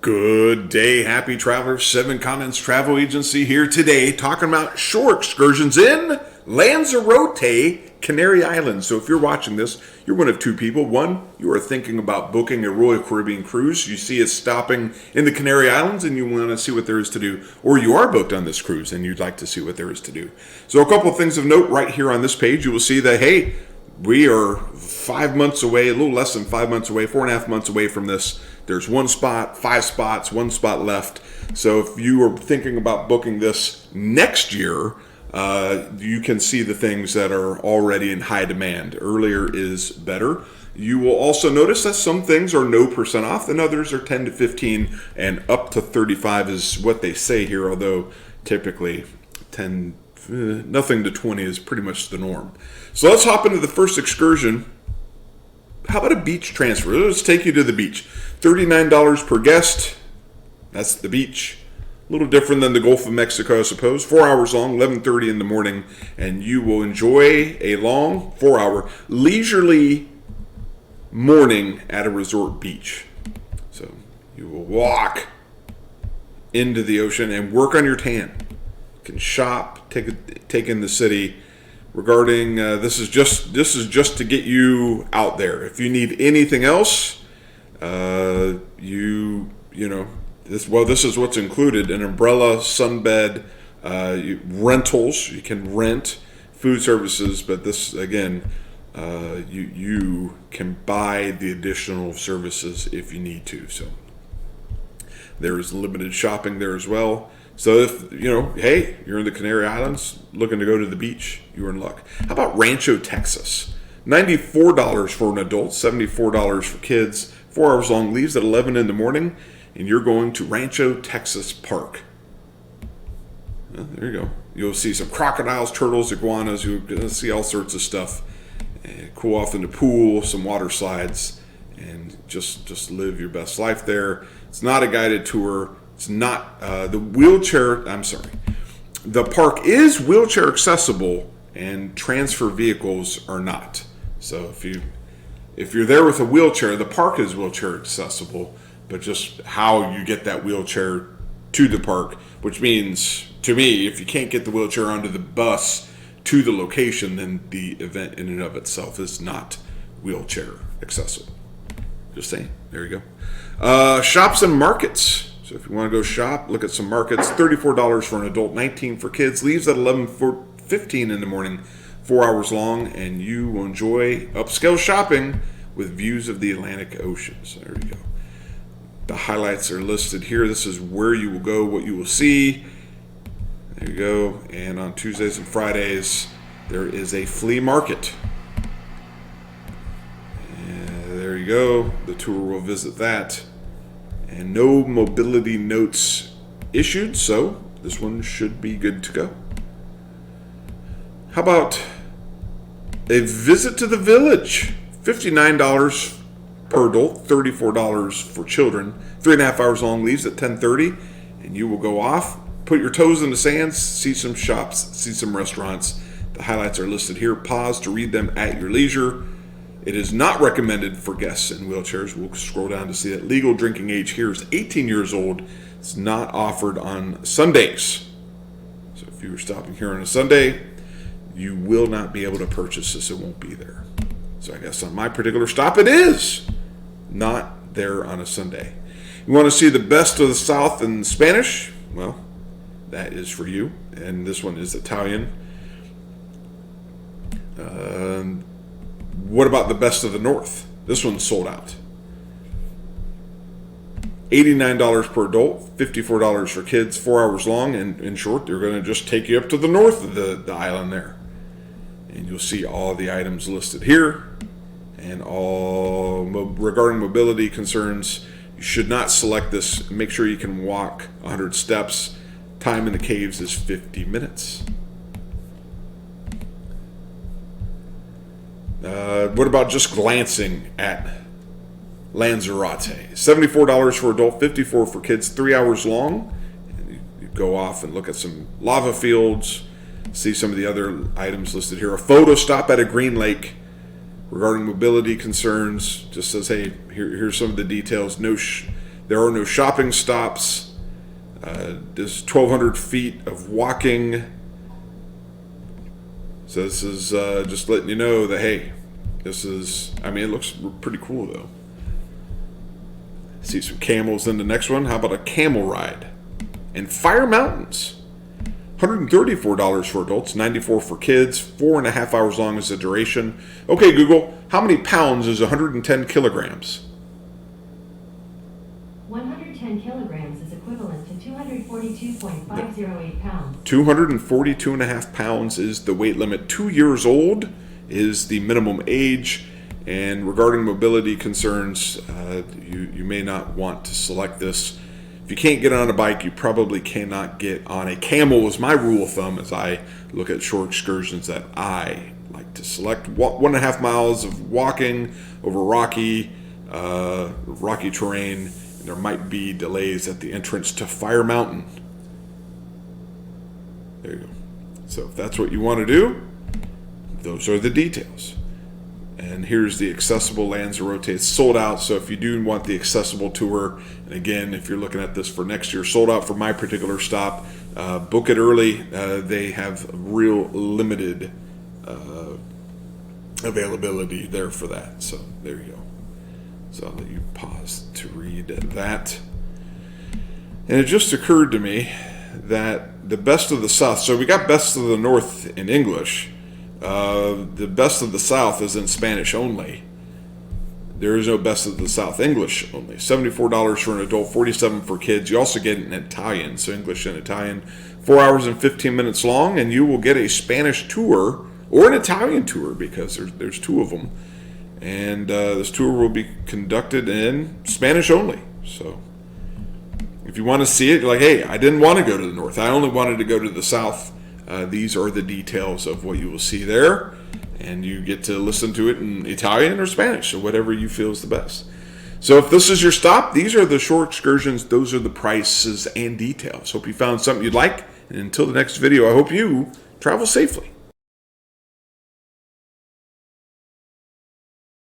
Good day, happy travelers. Seven Continents Travel Agency here today talking about shore excursions in Lanzarote, Canary Islands. So if you're watching this, you're one of two people. One, you are thinking about booking a Royal Caribbean cruise. You see us stopping in the Canary Islands and you want to see what there is to do. Or you are booked on this cruise and you'd like to see what there is to do. So a couple of things of note right here on this page. You will see that, hey, we are 5 months away, a little less than 5 months away, 4.5 months away from this. There's one spot, 5 spots, 1 spot left. So if you are thinking about booking this next year, you can see the things that are already in high demand. Earlier is better. You will also notice that some things are no % off and others are 10 to 15 and up to 35 is what they say here, although typically nothing to 20 is pretty much the norm. So let's hop into the first excursion. How about a beach transfer? Let's take you to the beach. $39 per guest. That's the beach. A little different than the Gulf of Mexico, I suppose. 4 hours long, 11:30 in the morning, and you will enjoy a long 4-hour leisurely morning at a resort beach. So you will walk into the ocean and work on your tan. You can shop, take in the city. Regarding this is just to get you out there. If you need anything else, this is what's included: an umbrella, sunbed, rentals. You can rent food services, but this again, you can buy the additional services if you need to. So there is limited shopping there as well. So if, hey, you're in the Canary Islands looking to go to the beach, you're in luck. How about Rancho, Texas? $94 for an adult, $74 for kids. 4 hours long, leaves at 11 in the morning, and you're going to Rancho, Texas Park. Well, there you go. You'll see some crocodiles, turtles, iguanas. You're going to see all sorts of stuff. Cool off in the pool, some water slides, and just live your best life there. It's not a guided tour. It's not the park is wheelchair accessible and transfer vehicles are not. So if you're there with a wheelchair, the park is wheelchair accessible, but just how you get that wheelchair to the park, which means to me, if you can't get the wheelchair onto the bus to the location, then the event in and of itself is not wheelchair accessible. Just saying. There you go. Shops and markets. So if you want to go shop, look at some markets. $34 for an adult, $19 for kids. Leaves at 11:15 in the morning, 4 hours long, and you will enjoy upscale shopping with views of the Atlantic Ocean. So there you go. The highlights are listed here. This is where you will go, what you will see. There you go. And on Tuesdays and Fridays, there is a flea market. And there you go. The tour will visit that. And no mobility notes issued, so this one should be good to go. How about a visit to the village? $59 per adult, $34 for children. 3.5 hours long, leaves at 10:30, and you will go off, put your toes in the sands, see some shops, see some restaurants. The highlights are listed here. Pause to read them at your leisure. It is not recommended for guests in wheelchairs. We'll scroll down to see that legal drinking age here is 18 years old. It's not offered on Sundays. So if you were stopping here on a Sunday, you will not be able to purchase this. It won't be there. So I guess on my particular stop, it is not there on a Sunday. You want to see the best of the South in Spanish? Well, that is for you. And this one is Italian. What about the best of the North? This one's sold out. $89 per adult, $54 for kids, 4 hours long, and in short, they're going to just take you up to the north of the island there. And you'll see all the items listed here. And all regarding mobility concerns, you should not select this. Make sure you can walk 100 steps. Time in the caves is 50 minutes. What about just glancing at Lanzarote? $74 for adult, $54 for kids, 3 hours long. And you go off and look at some lava fields, see some of the other items listed here. A photo stop at a green lake, Regarding mobility concerns, just says, hey, here's some of the details. There are no shopping stops. There's 1,200 feet of walking. So this is just letting you know that, hey, this is, I mean, it looks pretty cool though. See some camels in the next one. How about a camel ride? And Fire Mountains. $134 for adults, $94 for kids, 4.5 hours long is the duration. Okay, Google, how many pounds is 110 kilograms? 110 kilograms is equivalent to 242.508 pounds. 242.5 pounds is the weight limit. 2 years old is the minimum age. And regarding mobility concerns, you may not want to select this. If you can't get on a bike, you probably cannot get on a camel, is my rule of thumb as I look at short excursions that I like to select. 1.5 miles of walking over rocky terrain. There might be delays at the entrance to Fire Mountain. There you go. So if that's what you want to do, those are the details. And here's the accessible Lanzarote. It's sold out, so if you do want the accessible tour, and again, if you're looking at this for next year, sold out for my particular stop, book it early. They have real limited availability there for that. So there you go. So I'll let you pause to read that. And it just occurred to me that the best of the South, so we got best of the North in English. The best of the South is in Spanish only. There is no best of the South English only. $74 for an adult, $47 for kids. You also get it in Italian, so English and Italian. 4 hours and 15 minutes long, and you will get a Spanish tour or an Italian tour because there's two of them. And this tour will be conducted in Spanish only. So if you want to see it, you're like, hey, I didn't want to go to the North. I only wanted to go to the South. These are the details of what you will see there, and you get to listen to it in Italian or Spanish, or whatever you feel is the best. So if this is your stop, these are the short excursions. Those are the prices and details. Hope you found something you'd like, and until the next video, I hope you travel safely.